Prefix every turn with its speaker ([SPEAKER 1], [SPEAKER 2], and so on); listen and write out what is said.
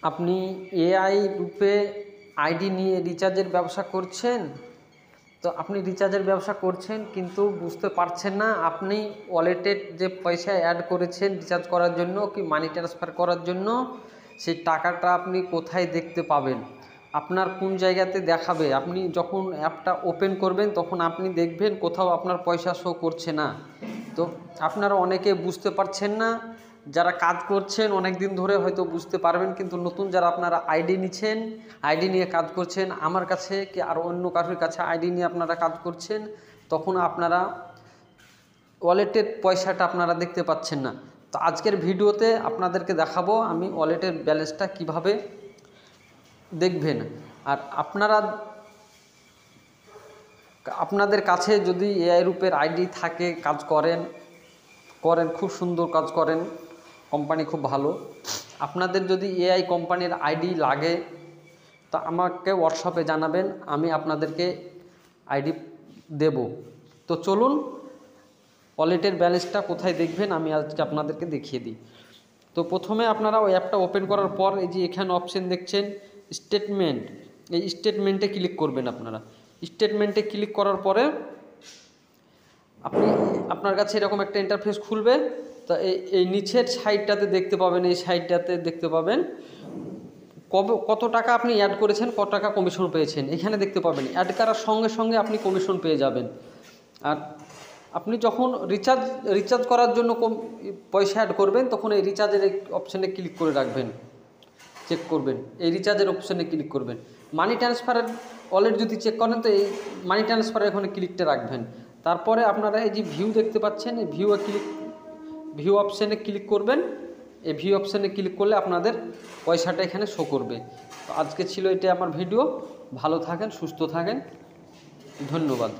[SPEAKER 1] আপনি এআই রূপে আইডি নিয়ে রিচার্জের ব্যবসা করছেন। তো আপনি রিচার্জের ব্যবসা করছেন কিন্তু বুঝতে পারছেন না আপনি ওয়ালেটের যে পয়সা অ্যাড করেছেন রিচার্জ করার জন্য কি মানি ট্রান্সফার করার জন্য, সেই টাকাটা আপনি কোথায় দেখতে পাবেন, আপনার কোন জায়গাতে দেখাবে। আপনি যখন অ্যাপটা ওপেন করবেন তখন আপনি দেখবেন কোথাও আপনার পয়সা শো করছে না। তো আপনারা অনেকে বুঝতে পারছেন না, যারা কাজ করছেন অনেক দিন ধরে হয়তো বুঝতে পারবেন, কিন্তু নতুন যারা আপনারা আইডি নিচ্ছেন, আইডি নিয়ে কাজ করছেন, আমার কাছে কি আর অন্য কারোর কাছে আইডি নিয়ে আপনারা কাজ করছেন, তখন আপনারা ওয়ালেটের পয়সাটা আপনারা দেখতে পাচ্ছেন না। তো আজকের ভিডিওতে আপনাদেরকে দেখাবো আমি ওয়ালেটের ব্যালেন্সটা কিভাবে দেখবেন। আর আপনাদের কাছে যদি এআই রূপের আইডি থাকে, কাজ করেন খুব সুন্দর কাজ করেন, কোম্পানি খুব ভালো, আপনাদের যদি এআই কোম্পানির আইডি লাগে তা আমাকে হোয়াটসঅ্যাপে জানাবেন, আমি আপনাদেরকে আইডি দেব। তো চলুন ওয়ালেটের ব্যালেন্সটা কোথায় দেখবেন আমি আজকে আপনাদেরকে দেখিয়ে দিই। তো প্রথমে আপনারা ওই অ্যাপটা ওপেন করার পর এই যে এখানে অপশন দেখছেন স্টেটমেন্ট, এই স্টেটমেন্টে ক্লিক করবেন। আপনারা স্টেটমেন্টে ক্লিক করার পরে আপনার কাছে এরকম একটা ইন্টারফেস খুলবে। তো এই নিচের সাইডটাতে দেখতে পাবেন, এই সাইডটাতে দেখতে পাবেন কত টাকা আপনি অ্যাড করেছেন, কত টাকা কমিশন পেয়েছেন, এখানে দেখতে পাবেন। অ্যাড করার সঙ্গে সঙ্গে আপনি কমিশন পেয়ে যাবেন। আর আপনি যখন রিচার্জ করার জন্য পয়সা অ্যাড করবেন তখন এই রিচার্জের অপশানে ক্লিক করে রাখবেন, চেক করবেন, এই রিচার্জের অপশানে ক্লিক করবেন। মানি ট্রান্সফারের ওয়ালেট যদি চেক করেন তো এই মানি ট্রান্সফারের এখানে ক্লিকটা রাখবেন। তারপরে আপনারা এই যে ভিউ দেখতে পাচ্ছেন, এই ভিউ অপশানে ক্লিক করবেন। এই ভিউ অপশানে ক্লিক করলে আপনাদের পয়সাটা এখানে শো করবে। তো আজকে ছিল এটা আমার ভিডিও। ভালো থাকেন, সুস্থ থাকেন, ধন্যবাদ।